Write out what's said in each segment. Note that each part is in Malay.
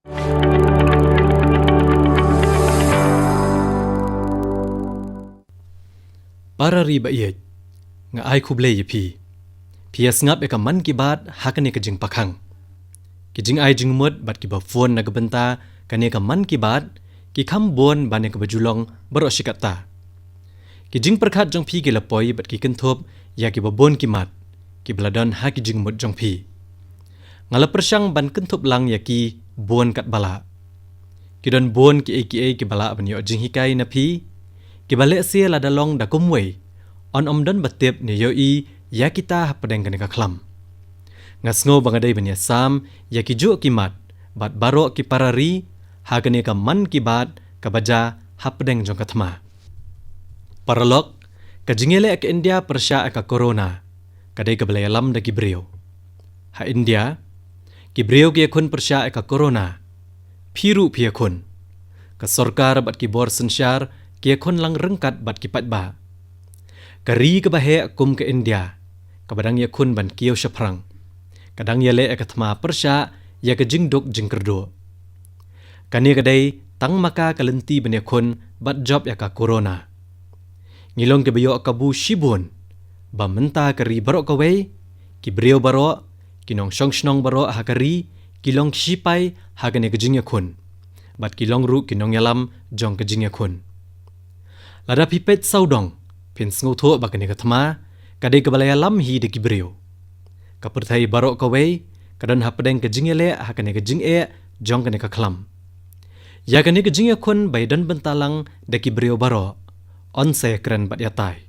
Para riba iya nga ai kuble ye pi asngap eka man ki bat hakane ka jing pakhang ki jing ai jing mut bat ki ba phone na gabenta kane ka man ki bat ki kham bon bane ka bajulong baro shikata ki jing perkhat jong pi ki lapoi bat ki kenthop ya ki ba bon ki mat ki bladon ha ki jing mut jong pi ngala persyang ban kenthop lang ya ki bon kat bala ki don bon ki bala ban yo jing hikai na pi ki bale sia la dalong da kumwei on don batep ne yo i ya kita hapadeng kane ka khlam ngasngo bangadai banya sam ya ki ju ki mat bat baro ki parari ha kane ka man ki bat ka baja hapadeng jong ka thma paralok ka jingele ka India persya ka corona kadai ka balai alam da ki breu ha India ki breu ki khun persya ka corona phiru phia khun ka sarkar bat ki bor sanshar ki khun lang rengkat bat ki patba kari ka bahe kum ke India ka badang ya khun ban kiyo shaprang kadang ya le ka thma persya ya ka jingdok jingkerdo kani kadai tang maka kalenti bane khun bat job ya ka corona ngilong ke bayo ka bu shibun ba menta kari baro ka wei ki breu baro kinong shongshnong baro ha kari kilong shipai ha kane ka jing ya khun bat kilong ru kinong yalam jong ka jing ya khun lada pipet saudong pin sngo bakane ka thma kadai ka balaya lam hi de kibreu ka perthai baro ka wei kadan hapadeng ka jingele ha kane ka jinge jong kane ka khlam ya kane ka jinge khun bai dan bentalang de kibreu baro on se kran bat yatai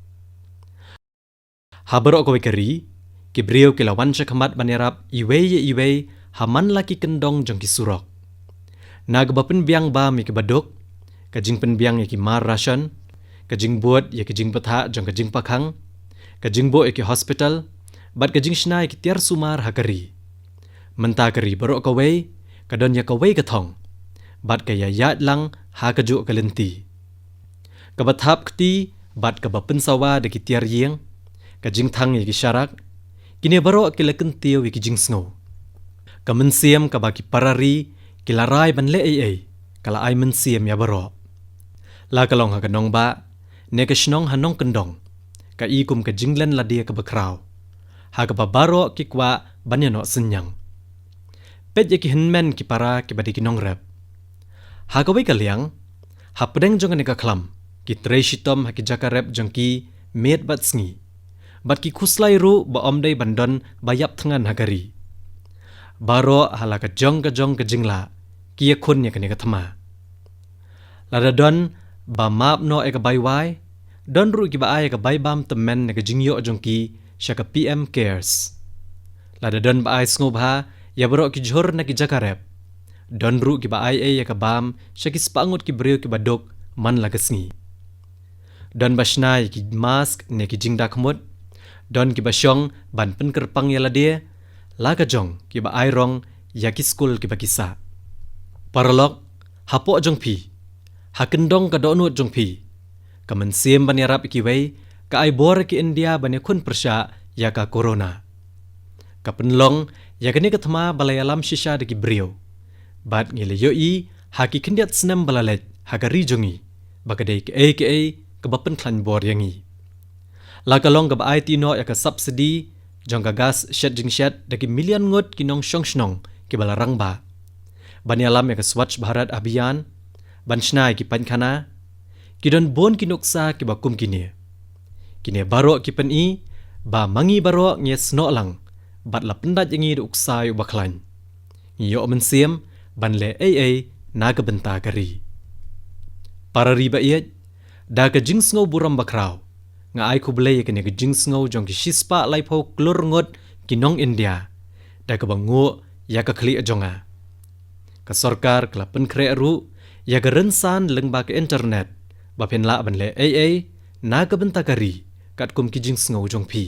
ha baro ka wei kari kibreu ki lawan cha khamat banerap iwei haman laki kendong jong ki surok nag bapin biang ba mi ki badok ka jing pen biang ki mar ration kajing buat ya kajing patha jong kajing pakhang kajing bo ki hospital bat kajing shnai ki tiar sumar hakari menta kari baro ka wei kadon ya ka wei ka thong bat ka ya yat lang ha kaju kalenti ka bathap kti bat ka bapin sawa de ki tiar yeng kajing thang ya ki sharak kine baro ki leken tiu ki jing snow ka mensiam ka ba ki parari ki larai ban le ai kala ai mensiam ya baro la kalong ha kanong ba ne ka shnong hanong kendong ka ikum ka jinglen la dia ka bakraw ha ka babaro ki kwa banyano senyang pet ye ki hinmen ki para ki badi ki nong rep ha ka wei ka liang ha pedeng jong ne ka khlam ki tre shitom ha ki jaka rep jong ki met bat sngi bat ki khuslai ru ba omdei bandon bayap thangan hagari baro hala ka jong ka jingla ki ye khun ye ka ne ka thama lada don ba map no e ka bai wai don ru ki ba ai ka bai bam temen ne ka jingyo jong ki shaka PM cares lada don ba ai sngo bha ya baro ki jhor na ki jakarep don ru ki ba ai ya ka bam shaki spangut ki breu ki badok man la kasngi don ba shnai ki mask ne ki jingda khmut don ki ba shong ban pen kerpang ya la dia la ka jong ki ba ai rong ya ki school ki ba kisa paralok hapo jong pi hakendong ka donut jong pi kamen siem banyarap ki wei ka ai bor ki India bane khun persya ya ka corona ka penlong ya kane ka thma balai alam shisha de ki breu bat ngile yo i ha ki kindiat snam balalet ha ka ri jongi bakadei ke ka bapen khlan bor yangi la ka long ka ba ai tino ya ka subsidy jong ka gas shed jing shed de ki million ngot ki nong shongshnong ki balarang ba bani alam ya ka swachh bharat abhiyan ban shnai ki pankhana ki don bon ki noksa ki bakum kine baro ki pen i ba mangi baro nge sno lang bat la pendat yangi de uksai baklan yo men siem ban le ai na ka benta kari para riba iet da ka jing sngo buram bakraw nga ai kuble ye kene ka jing sngo jong ki shispa lai pho klur ngot ki nong India da ka bangu ya ka khli ajonga ka sarkar kla pen khre ru ya ka rensan lengba ke internet ba pen la ban le ai na ka benta kari kat kum ki jing sngo jong pi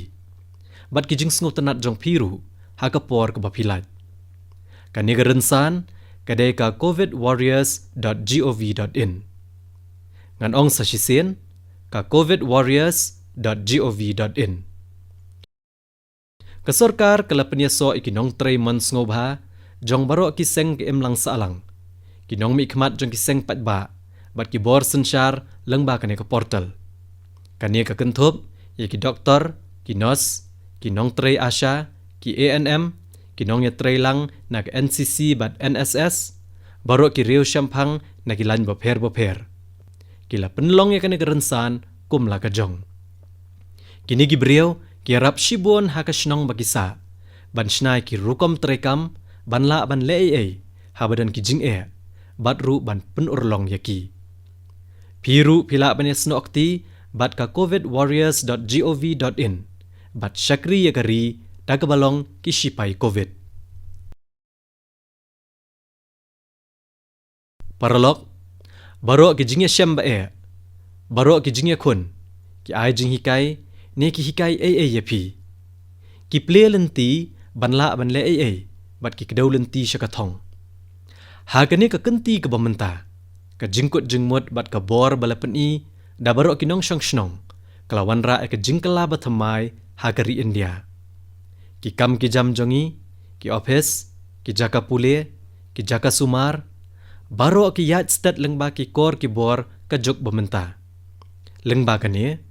bat ki jing sngo tanat jong pi ru ha ka por ka ba pilat ka ni ka rensan ka de ka covidwarriors.gov.in ngan ong sa shisien ka covidwarriors.gov.in ka sarkar kala penyaso ikinong 3 months ngobha jong baro ki seng ke emlang saalang kinong mi khmat jong ki seng pat ba bat ki bor sanchar lang ba kane ka portal kane ka kenthop ye ki doktor ki nurse ki nong trei asha ki ANM ki nong ya trei lang na ka NCC bat NSS baro ki riu shampang na ki lan ba pher ki la penlong ya kane ka rensan kum la ka jong kini gi brieu ki rap shibon ha ka shnong bagisa ban shnai ki rukom trekam ban la ban le habadan ki jing bat ru ban pen urlong yaki piru pila ban snokti bat ka covidwarriors.gov.in bat syakri yakari dagabalong ki shipai covid paralog baro ki jingya syamba baro ki jingya kun ki ai jing hikai ne ki hikai yapi ki ple lenti ban la ban le bat ki kedau lenti syakathong hagane ka kenti ka bamenta ka jingkut jingmut bat ka bor balapeni da baro ki nong shnong kelawan ra ka jingkala bathamai hagari India ki kam ki jam jongi ki office ki jaka pule ki jaka sumar baro ki yat stat lengba ki kor ki bor ka jok bamenta lengba kane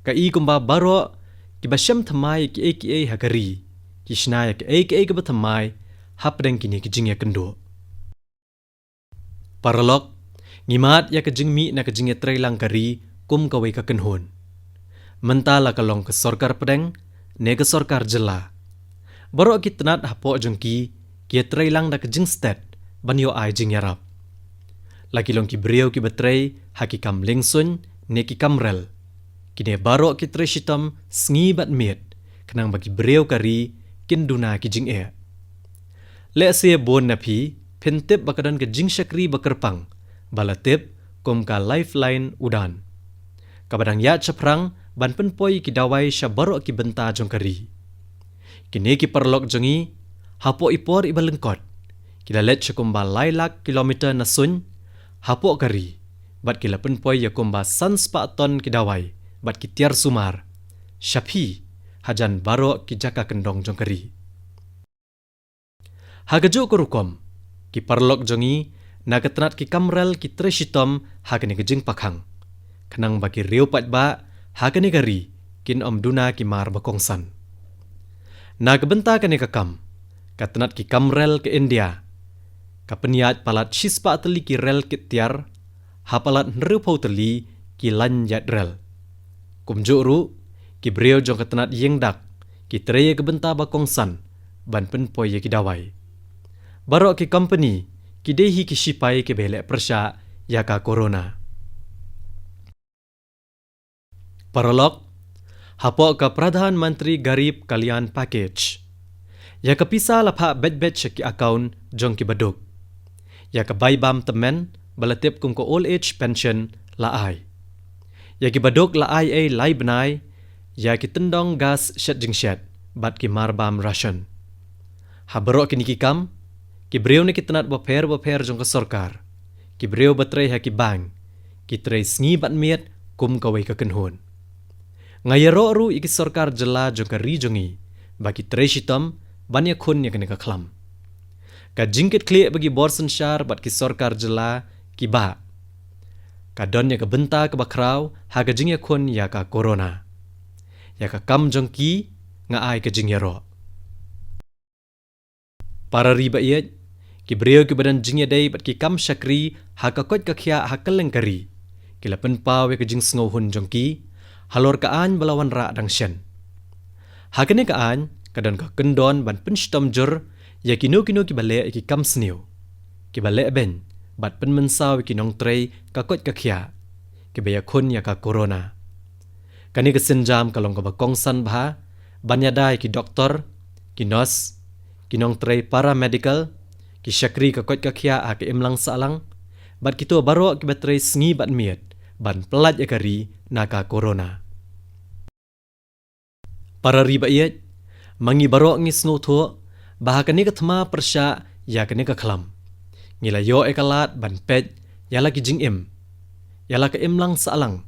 ka i kumba baro ki basyam thamai ki hagari ki shnaya ki ka bathamai hapdeng kini ki jingya kendo paralog ngimat ya ka jingmi na ka jingya trei lang kari kum ka wei ka kenhon mentala kalong ke sorkar pedeng ne ke sorkar jela baro ki tenat hapo jongki ki trei lang da ka jing stat ban yo ai jing yarap laki long ki brieu ki batrei hakikam lengsun ne ki kamrel kine baro ki trei shitam sngi bat miet kenang bagi brieu kari kinduna ki jing le se bon na phi phintip bakadan ke jing syakri bakerpang balatip kum ka lifeline udan kabadang ya chaprang ban penpoi ki dawai syabaro ki benta jong kari kini ki perlok jongi hapo ipor ibalengkot kila let syakumba lailak kilometer nasun hapo kari bat kila penpoi ya kumba sanspa ton ki dawai bat ki tiar sumar syapi hajan baro ki jaka kendong jong kari hagajo korukom ki parlok jongi nagatnat ki kamrel ki treshitom hagane kejing pakhang kenang bagi riu pat ba hagane gari kin omduna ki mar bakongsan nagbenta kane kakam katnat ki kamrel ke India kapeniat palat shispa teli ki rel ki tiar hapalat nrupau teli ki lanjat rel kumjuru ki brio jong katnat yengdak ki treye kebenta bakongsan ban penpoi ye ki dawai baro ki company ki dehi ki shipai ki belek persya yaka corona paralog hapo ka Pradhan Mantri Garib Kalyan Package yaka pisa lapha bet ki account jong ki baduk yaka baybam temen balatip kung ko old age pension laai yaki baduk laai lai benai yaki tendong gas shet jing shet bat ki marbam ration habro ki nikikam ki breu ni kitnat boper jong ka sorkar ki breu batrei ha ki bang ki trei sngi bat miet kum ka wei ka kenhon ngayaro ru iki sorkar jela jong ka ri jongi baki trei shitam banya khun ya kene ka khlam ka jingkit kle bagi borsen shar bat ki sorkar jela ki ba ka don ya ka benta ka bakrau ha ka jingya khun ya ka corona ya ka kam jong ki nga ai ka jingya ro para riba iet ki breu ki badan jingya dei bat ki kam syakri ha ka kot ka khia ha kaleng kari ki la pen paw ka jing sngo hun jong ki halor ka an balawan ra dang shen ha kene ka an kadan ka kendon ban pen stom jur ya ki no ki bale ki kam sneu ki bale ben bat pen mensaw ki nong trei ka kot ka khia ki baya khun ya ka corona kani ka senjam kalong ka bakong san bha banyadai ki doktor ki nurse ki nong trei paramedical ki syakri ka kot ka khia a ki imlang salang bat kito baro ki batrei sngi bat miet ban pelat ya kari naka corona para riba iet mangi baro ngi sngo tho bah kani ka thma persya ya kani ka khlam ngila yo ekalat ban pet yala ki jing im yala ka imlang salang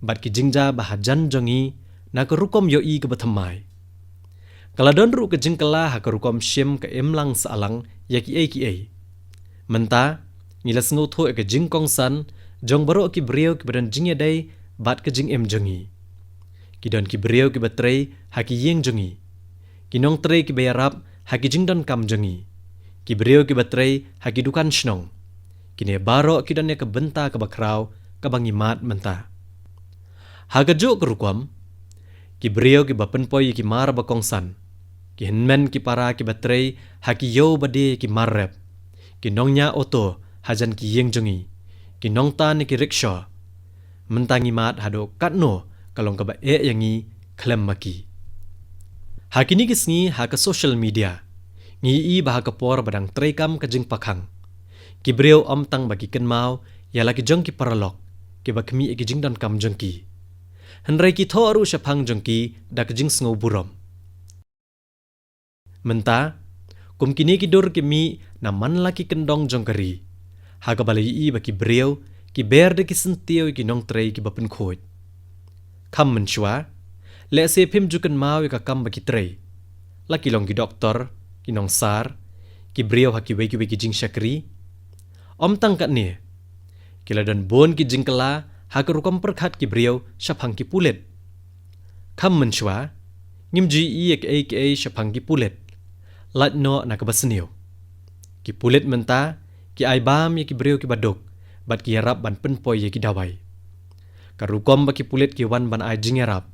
bat ki jingja bahajan jongi na ka rukom yo i ka bathamai kaladon ru ka jingkala ha ka rukom shim ka imlang salang ya ki menta ngila sngo tho ke jing kong san jong baro ki brio ki badan jing ya dai bat ke jing em jongi ki don ki brio ki batrei ha ki yeng jongi ki nong trei ki bayarap ha ki jing don kam jongi ki brio ki batrei ha ki dukan shnong ki ne baro ki don ne ke benta ke bakrau ke bangi mat menta ha ke jo ke rukwam ki brio ki bapen poi ki mar ba kong san ki henmen ki para ki batrei ha ki yo bade ki marrep ki nongnya oto hajan ki yeng jongi ki nongtan ki rickshaw mentangi mat hado katno kalong ka ba yangi klem maki hakini ki sngi ha ka social media ngi i bah ka por badang trekam ka jing pakhang ki breu om tang bagi ken mau yala ki jong ki paralok ki bakmi ki jing dan kam jong ki henrai ki tho aru shapang jong ki dak jing sngo burom menta kum kini ki dur ki mi na man laki kendong jong kari ha ka balai i baki breu ki berde ki sentio ki nong trei ki bapen khoj kam menchwa le se phim jukan mau ka kam baki trei laki long ki doktor ki nong sar ki breu ha ki weki weki jing shakri om tang kat ne kila dan bon ki jing kala ha ka rukam perkhat ki breu shapang ki pulet kam menchwa ngimji i ek shapang ki pulet lat no na ka basnio ki pulet menta ki ai bam ye ki breu ki badok bat ki yarap ban pen poi ye ki dawai karukom ba ki pulet ki wan ban ai jing yarap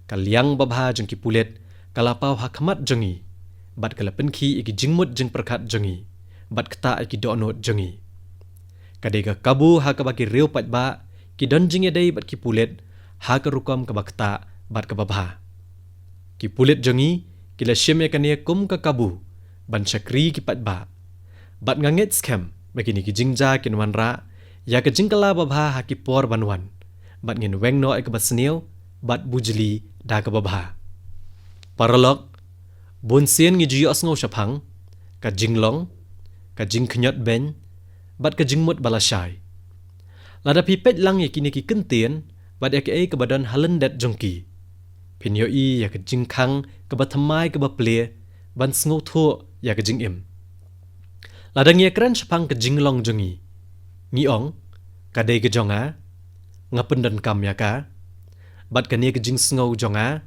kalyang babha jeng ki pulet kalapau hakmat jengi bat kala pen ki ki jingmut jeng perkat jengi bat kata ki donot jengi kadega kabu ha ka ba ki reu pat ba ki don jing dei bat ki pulet ha ka rukom ka bakta bat ka babha ki pulet jengi kila shim ya kania kum ka kabu ban chakri ki pat ba bat nganget scam begini ki jingja kin wanra ya ke jingkala babha ha ki por banwan bat ngin weng no ek basneu bat bujli da ka babha paralok bon sien ngi jiyo asngo shapang ka jinglong ka jingkhnyot ben bat ka jingmut balashai lada pipet lang ye kini ki kentien bat ek ke badan halendet jongki pinyo i ya ke jingkhang ka bathamai ka baple ban sngo tho ya ke jingim ladang ye kran shapang ke jinglong jongi ngi ong kadai ke jonga ngapen dan kam ya ka bat ka ne ke jing sngo jonga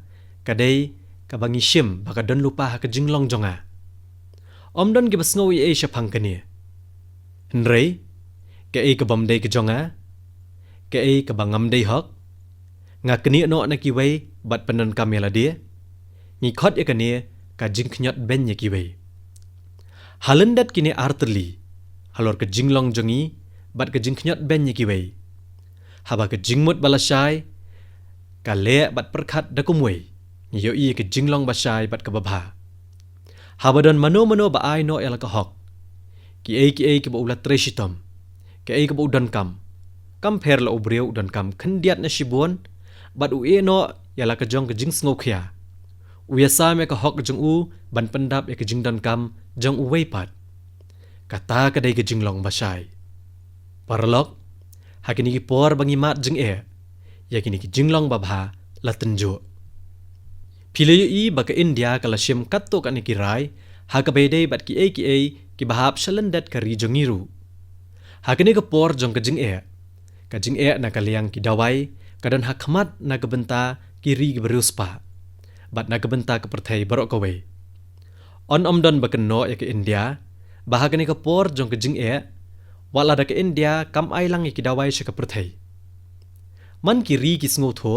kadai ka bangi shim baka don lupa ha ke jinglong jonga om don ke basngo ye shapang ke ne henrei ke ke bam dei ke jonga ke ke bangam dei hok nga keni no na ki wei bat penan kamela dia ngi khot ye ke ne ka jingknyot ben ye ki wei halendat kini artli halor ke jinglong jongi bat ke jingknyot ben ye ki wei haba ke jingmut balashai ka le bat perkhat da kumwei ni yo i ke jinglong bashai bat ke babha haba don mano ba ai no ela ka hok ki ke ba ulat treshitom ke ba udan kam pher la obreu udan kam khandiat na shibon bat u no yala ka jong ke jing sngo khya uyasa me ka hok jong u ban pendap ya ke jingdan kam jong u weipat kata ka dai ke jinglong bashai parlok hakini ki por bangi mat jing ya kini ki jinglong babha la tenjo phileyo i ba ka india kala shim katto ka ni ki rai ha ka bedei bat ki ki bahap shalandat ka ri jongiru hakini ka por jong ka jing ka jing na kaliang ki dawai kadan hakmat na ka benta ki ri ki beruspa bat na ka benta ka perthai barok ka wei on omdon ba no ya ke india bahagani ka por jong ka jing wala da ka india kam ai lang ki dawai she ka perthai man ki ri ki sngo tho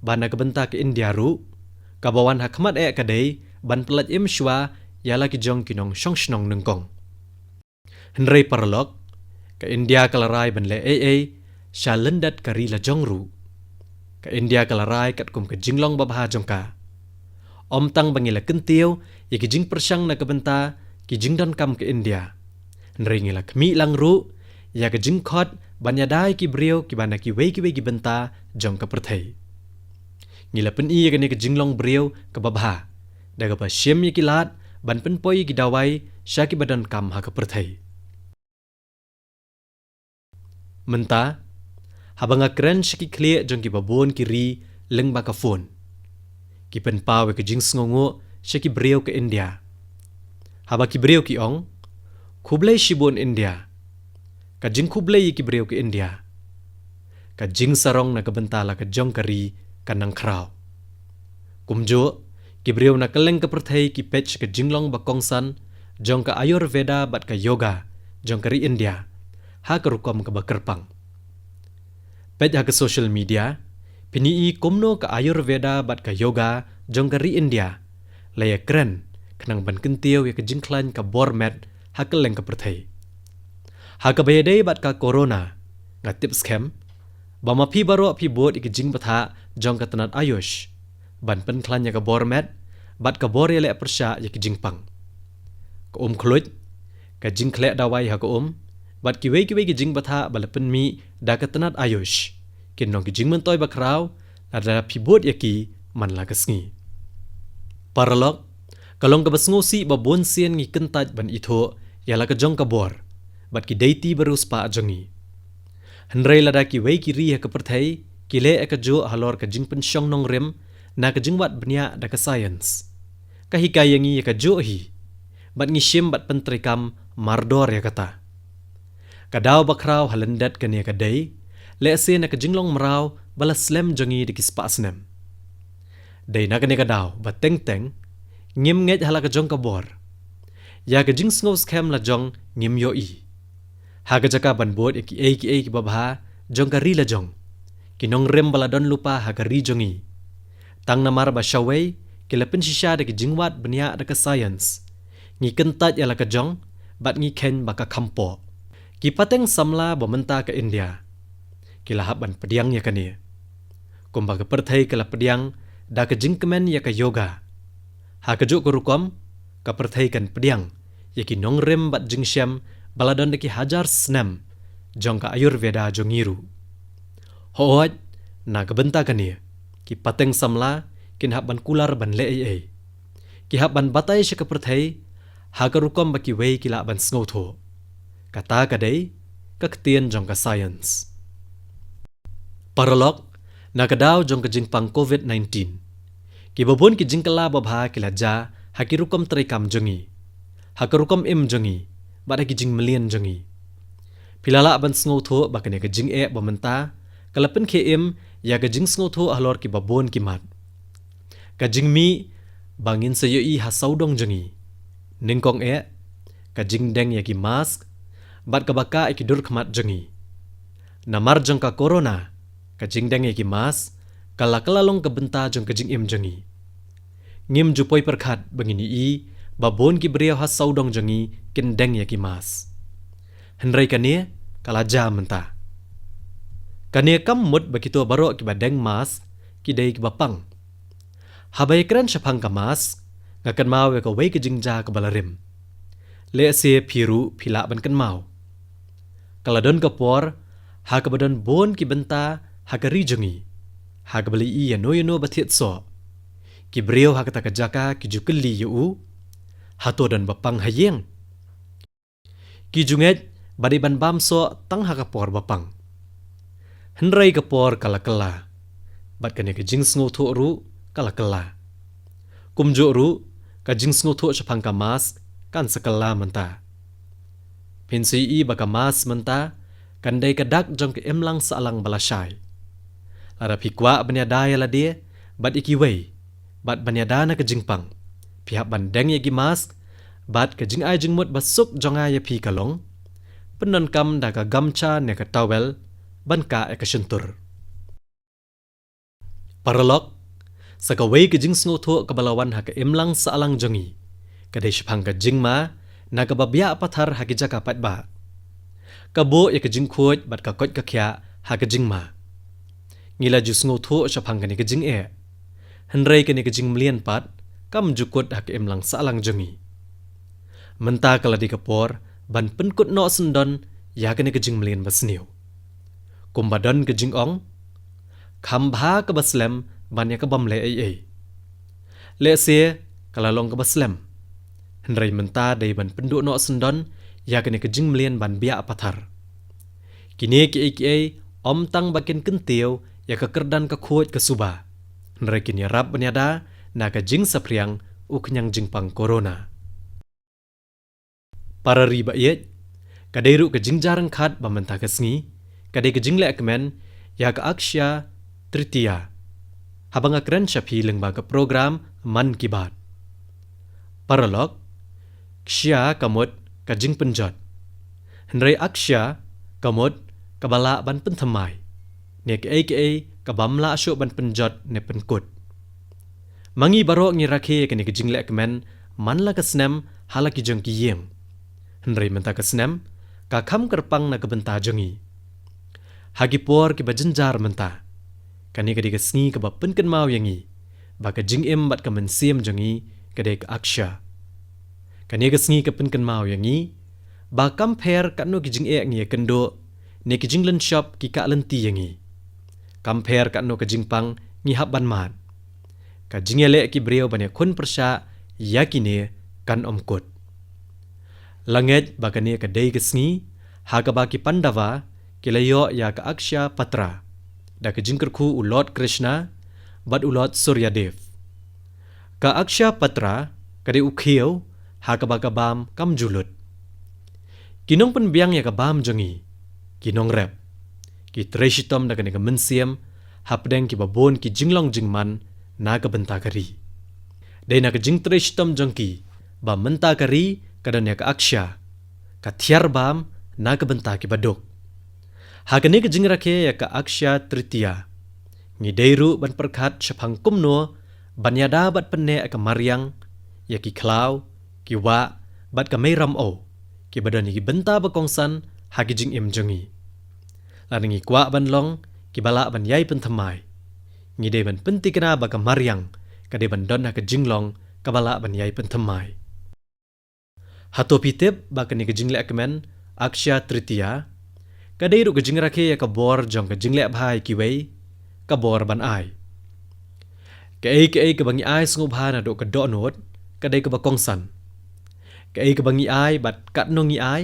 ba na ka benta ka india ru ka bawan hakmat ka dei ban plat im shwa yala ki jong ki nong shong shnong nungkong henrei parlok ka india kalarai ban le shalendat ka ri la jong ru ka india kalarai kat kum ka jinglong babha jongka om tang bangila kentio ye ki jing persang na ka benta ki jing don kam ke india henrei ngila kmi lang ru ya ka jing khot banyadai ki breu ki bana ki wei ki benta jong ka perthai ngila pen i ka ne ka jinglong breu ka babha daga pa shem ye ki lat ban pen poi ki dawai sha ki badan kam ha ka perthai menta habanga kren shiki kle jong ki babon ki ri leng ba ka phone ki pen pawe ke jing sngongo shiki breu ke india haba ki breu ki ong khublai shibon india Kajing Kublai ki beriau ke India. Kajing sarong na kebentala ke jong kari kanang krau. Kumjo ki beriau na keleng ke perthai ki pech ke jinglong bakongsan jong ke Ayurveda bat ke yoga jong kari India ha ke rukom ke bakerpang. Pech ha ke social media pinii kumno ke Ayurveda bat ke yoga jong kari India laya keren kenang ban kentiau ya ke jingklan ke bormet ha ke leng ke perthai. Ha ke bayadai bat ke corona nga tips kem bama pi baro pi bot ik jing batha jong ke tenat ayush ban pen klan ya ke bormet bat ke bor ya le persya ya ke jingpang. Ke kluj ke jing klek dawai ha ke bat ki wei ke jing batha bala pen mi da ke tenat ayush kin nong ke jing mentoy bakrau ada pi bot ya ki man la ke sngi. Paralog kalong ke basngosi ba bon sien ngi kentaj ban itho ya la ke jong ke bor bat ki deiti barus pa jongi. Hendrai lada ki wei ki ri ha ke perthai ki le ke jo halor ke jing pen syong nong rem na ke jing wat benya da ke science. Ka hikayangi ya ke jo hi bat ngi shim bat pentrikam mardor ya kata. Kadau bakrau halendat ke ne ke dei le se na ke jinglong merau bala slem jongi de ki spa snem. Dei na ke ne kadau bat teng teng ngim nget hala ke jong ke bor. Ya ke jing sngo scam la jong ngim yo i. Ha ke jaka ban bot ki ki babha jong ka ri la jong. Ki nong rem bala don lupa ha ke ri jongi. Tang namar ba shawai ki la pen shisha de ki jingwat benya de ke science. Ngi kentat ya la ke jong bat ngi ken ba ka kampo. Ki pateng samla ba menta ke India. Ki la ban pediang ya ke ni. Kumba ke perthai ke la pediang da ke jingkemen ya ke yoga. Ha ke juk rukom ka perthai kan pediang ya ki nong rem bat jingshem baladon de ki hajar snem jong ka Ayurveda jongiru. Hooj na ke benta ke ni ki pateng samla kin hab ban kular ban le ai. Ki hab ban batai she ke perthai ha ke rukom ba ki wei ki la ban sngo kata ka dei ka ktien jong ka science. Paralog na kadau jong ka jingpang COVID-19. Ki babon ki jingkala babha ki la ja ha ki rukom trikam jongi. Ha ke rukom im jongi bat ki jing melian jongi. Pilala ban sngo tho ba kene ke jing e ba menta kalapen ke im ya ke jing sngo tho ahlor ki babon ki mat. Ka jing mi bangin sayo i ha saudong jongi. Ningkong e ka jing deng ya ki mask bat ka baka ki dur khmat jongi. Namar jong ka corona ka jing deng ya ki mask kala kalalong ka benta jong ka jing im jongi. Ngim jupoi perkhat bangini i babon ki beriau ha saudong jongi kin deng ya ki mas. Hendrai kania kala ja menta. Kania kam mut bakito baro ki badeng mas ki dei ki bapang. Habai keren syapang ka mas ngakan mau ka wei ke jingja ke balarim. Le se piru pila ban kan mau. Kala don ka por ha ka badon bon ki benta ha ka ri jongi. Ha ka bali i no bathiet so. Ki beriau ha kata ka jaka ki jukeli yu hato dan bapang hayeng. Ki junget badai ban bamso tang ha kapor bapang. Hendrai kapor kala bat kane ke jing sngo tho ru kala. Kumjo ru ka jing sngo tho syapang ka mas kan sekala menta. Pensi i baka mas menta kan dai kadak jong ke emlang saalang balasai. Lara pikwa banyadaya la dia bat ikiwei bat banyadana ke jingpang. Pihak bandeng ya gimas bat ke jing ai jing mut basuk jonga ya pi kalong penon kam da ka gamcha ne ka towel ban ka e ka shentur. Paralog saka wei ke jing sngo tho ka balawan ha ka imlang saalang jongi ka dei shapang ka jing ma na ka babya pathar ha ki jaka pat ba ka bo ya ka jing khoj bat ka kot ka khya ha ka jing ma ngila ju sngo tho shapang ka ne ka jing e hendrai ka ne ka jing mlian pat kam jukut hak imlang salang jongi. Menta kala di kapor ban penkut no sendon ya kene ke jing melian basniu. Kumbadon ke jing ong khambha ke baslem ban ya ke bamle ai. Le se kala long ke baslem. Hendrai menta dai ban pendu no sendon ya kene ke jing melian ban bia pathar. Kini ki om tang bakin kentiu ya ke kerdan ke khoj ke suba. Hendrai kini rap banyada na ka jing sapriang uknyang jingpang corona. Para riba iet, kadai ru ke jing jarang khat ba menta ke sngi kadai ke jing le kemen ya ke Akshaya Tritiya habang akren shapi lengba ke program Man Ki Baat paralog Ksya kamut ka jing penjot henry Akshaya kamut kabala ban penthamai ne ke kabamla asyo ban penjot ne penkut mangi baro ngi rakhe ke ne ke jing le kemen man la ka snem hala ki jeng ki yeng henry menta ka snem ka kham kerpang na ke benta jengi hagi por ki bajenjar menta kani ka ke sngi ka ba penken mau yangi ba ka jing bat ka mensiem jengi ka de ka Akshaya kani ka sngi ka penken mau yangi ba compare ka no ki jing ngi kendo ne ki jing len shop ki ka len ti yangi compare ka no ka jing pang ngi habban mat ka jing le ki breu bane khun persha yakine kan omkut langet ba kani ka dei ka sngi ha ka ba ki Pandava ki layo ya ka Akshaya Patra da ka jing kerku u Lord Krishna bat u Lord Suryadev ka Akshaya Patra ka de u khieu ha ka ba ka bam kam julut kinong pen biang ya ka bam jengi kinong rep ki treshitom da ka ne ka mensiem hapdeng ki babon ki jinglong jingman na ka benta kari de na ka jing treshitom jongki ba menta kari kadan ya ka Akshaya ka thiar bam na ka benta ki badok ha ka ne ka jing rakhe ya ka Akshaya Tritiya ngi deiru ban perkhat shapang kumno ban yada bat penne ka maryang ya ki klau ki wa bat ka meiram o ki badan ki benta ba kongsan ha ki jing jengi lan ngi kwa ban long ki bala ban yai penthamai ngi de ban penti kana ba ka maryang ka de ban don ha ka jinglong ka bala ban yai penthamai hatopitep ba ka ni ka jingle akmen Akshaya Tritiya ka de ru ka jing rakhe ya ka bor jong ka jingle bhai ki wei ka bor ban ai ka bangi ai sngu bha na do ka do not ka de ka ba kongsan ka bangi ai bat kat no ngi ai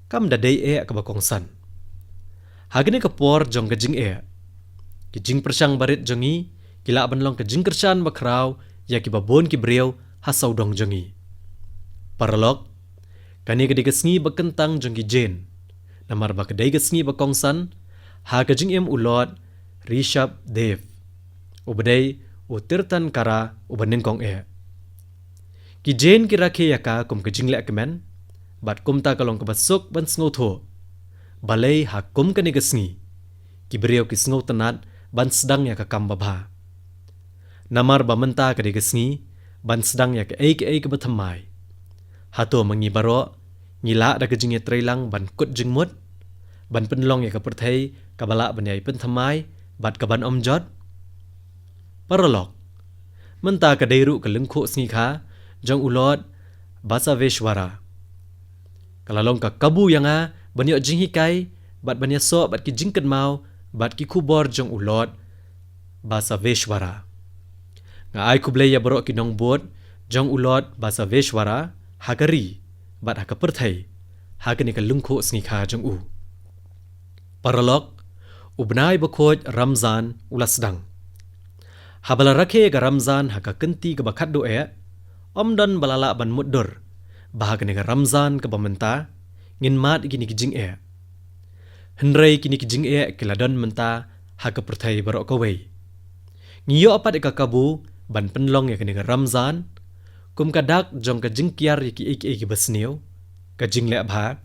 kam da dei ka ba kongsan hagene ka por jong ka jing ki jing persang barit jongi kila ban long ka jing kersan bakrau ya ki babon ki breu hasau dong jongi paralog kani ka digasngi bakentang jongi jen namar ba ka digasngi bakongsan ha ka jing u Lord Rishabh Dev ubadai u tirtan kara ubanin kong ki jen ki rakhe ya ka kum ka jing le kemen bat kum ta kalong ka basuk ban sngo tho balai ha kum ka nigasngi ki breu ki sngo tanat ban sedang ya ka kam babha namar ba menta ka digasngi ban sedang ya ka ka bathamai hato mangi baro ngila da ka jing trailang ban kut jingmut ban penlong ya ka perthai ka bala ban yai penthamai bat ka ban omjot paralog menta ka deiru ka lengkho sngi kha jong u Lord Basaveshwara kalalong ka kabu yanga banyo jing hikai bat banya so bat ki jingken mau bat ki kubor jong u Lord Basaveshwara nga ai kuble ya baro ki nong bot jong u Lord Basaveshwara hagari bat ha ka perthai ha ka ni ka lungkho sngi kha jong u paralog ubnai bakhoj Ramzan ulasdang habala rakhe ga Ramzan ha ka kenti ka bakhat do omdan balala ban muddur bahag ni ka Ramzan ka bamenta ngin mat gini ki jing henrei kini ki jing kiladon menta ha ka perthai baro ka wei ngiyo apat ka kabu ban penlong ya kini ka Ramzan kum kadak jong ka jing kiar ki ki basneu ka jing le bha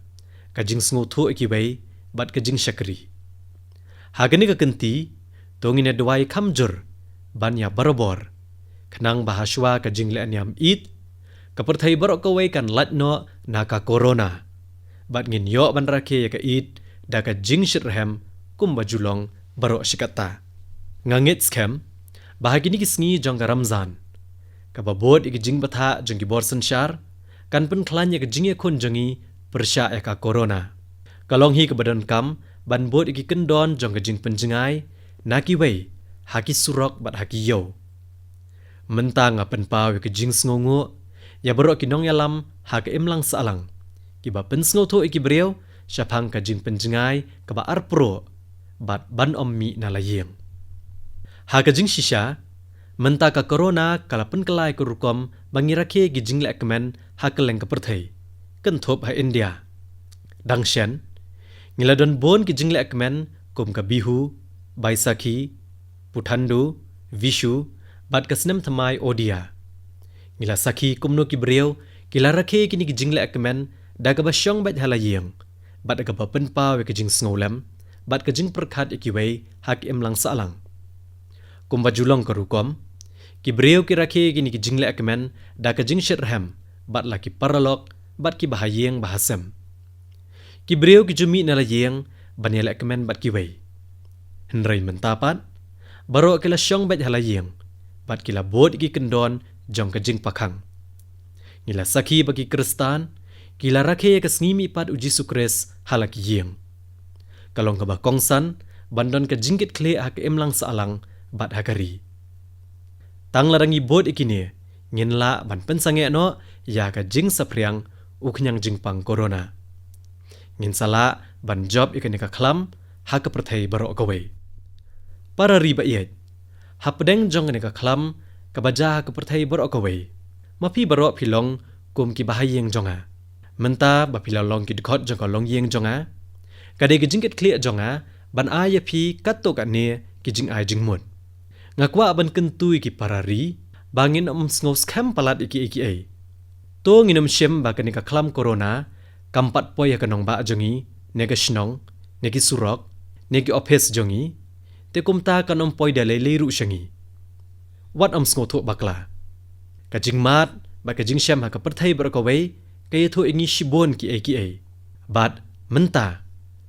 ka jing sngu thu ki wei bat ka jing shakri hagani ka kenti tongine dwai khamjur ban ya barobor khnang bahaswa ka jing le anyam it ka perthai baro ka wei kan latno na ka corona bat ngin yo ban rakhe ya ka it da ka jing shirhem kum bajulong baro shikata ngangit scam bahagini ki sngi jong ka Ramzan ka babod ik jing batha jong ki bor sanshar kan pen khlan ya ka jing khon jongi persha ya ka corona kalong hi ka badan kam ban bod ik kendon jong ka jing penjengai na ki wei haki surok bat haki yo mentang apen pau ke jing sngongo ya baro ki nong yalam ha ka imlang salang ki ba pen sngo tho iki breu shapang ka jing penjengai ka ba arpro bat ban ommi na layeng ha ka jing shisha menta ka corona kala pen kelai ku rukom bangi rakhe gi jing le kemen ha ka leng ka perthai kan thop ha India Dangshan, ngiladon bon ki jingle akmen kum ka Bihu, Baisakhi, Puthandu, Vishu, bat kasnem thamai Odia. Ngila sakhi kumno ki breu, kila rakhe kini ki jingle akmen da ka basyong bat halayeng, bat ka penpa we ki jing sngolam, bat ka jing perkhat ikiwei hak lang salang. Kum bajulong ka rukom, ki breu ki rakhe kini ki jingle akmen da ka jing shirham, bat la ki paralok, bat ki bahayeng bahasem. Ki breu ki jumi nalayeng, banyala akmen bat ki wei. Henry mentapat, baro kila syong bat halayeng, bat kila bod ki kendon jong ka jing pakhang. Ngila sakhi bagi Kristan, kila rakhe ka ngimi pat uji sukres halak yeng. Kalong ka ba kongsan, bandon ka jingkit kle hak lang saalang bat hakari. Tang larangi bod ikini, nginla ban pensange no ya ka jing sapriang uknyang jing pang corona. Ngin sala ban job ikani ka klam hak perthai baro kawai. Para riba iet, hapdeng jong ni ka klam kabaja ka perthai baro kawai. Mapi baro pilong kum ki bahayeng jonga. Menta ba pilong ki dkhot jong ka long yeng jonga. Kadai ki jingkit kle jonga ban aya pi katto ka ne ki jing ai jing mut. Ngakwa ban kentui ki parari bangin ngos kham palat iki ai. To nginum shem ba kani ka klam corona kampat poya kanong ba jongi nega shnong negi surok negi ophes jongi te kumta kanom poi da le ru shangi. Wat ngo tho bakla. Ka jing mat ba ka jing shem ha ka perthai bar ka wei kay tho ingi shibon ki ai. Bat menta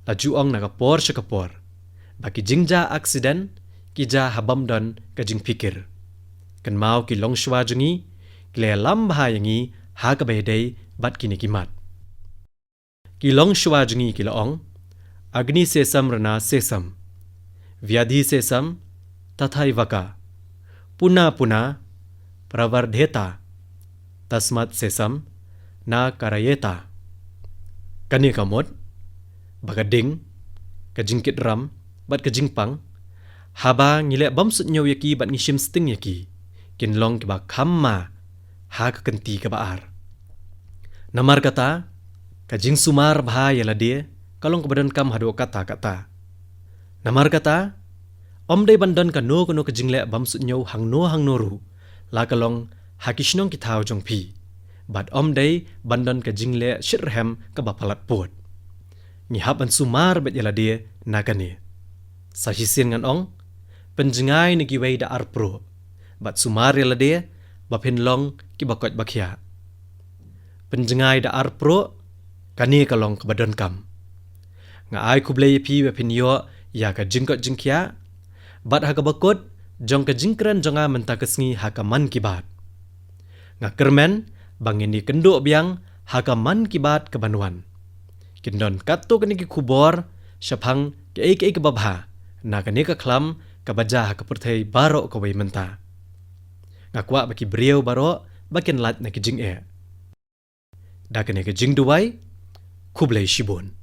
la juong na ka por sha ka por. Ba ki jingja accident ki ja habam don ka jing pikir. Kan mau ki long shwa jongi kle lam bahayangi ha ka be dei bat ki ni ki mat. Ki long shwa jongi ki laong agni sesam rana sesam. Vyadhi sesam tathai vaka. Puna puna pravardheta tasmat sesam na karayeta. Kani kamot bagading kajingkit ram bat kajingpang haba ngile bamsut nyaw yaki bat ngishim sting yaki kinlong kiba khamma ha kakenti kabaar. Namar kata kajing sumar bahaya ladie kalong kebadan kam hadu kata. Namar kata om day bandan ka no ka jingle bamsut nyaw hang no ru la kalong hakishnong ki thao jong pi bat om day bandan ka jingle shirham ka bapalat pot ni haban sumar bet yala dia nakani sa hisin ngan ong penjengai ni giwei da arpro bat sumar yala dia bapin long ki bakot bakhya penjengai da arpro kani kalong ka badan kam nga ai kublei pi bapin yo ya ka jingkot jingkya bat haka bakot jong ka jingkran jonga menta kesngi haka man kibat. Nga kermen bangin ni kendo biang haka man kibat ke banuan. Kindon katto kani ki kubor syapang ke ek babha na kani ka klam ka baja haka perthai baro ka wei menta. Nga kwa baki breu baro bakin lat na ki jing e. Da kani ka jing duwai kublai shibon.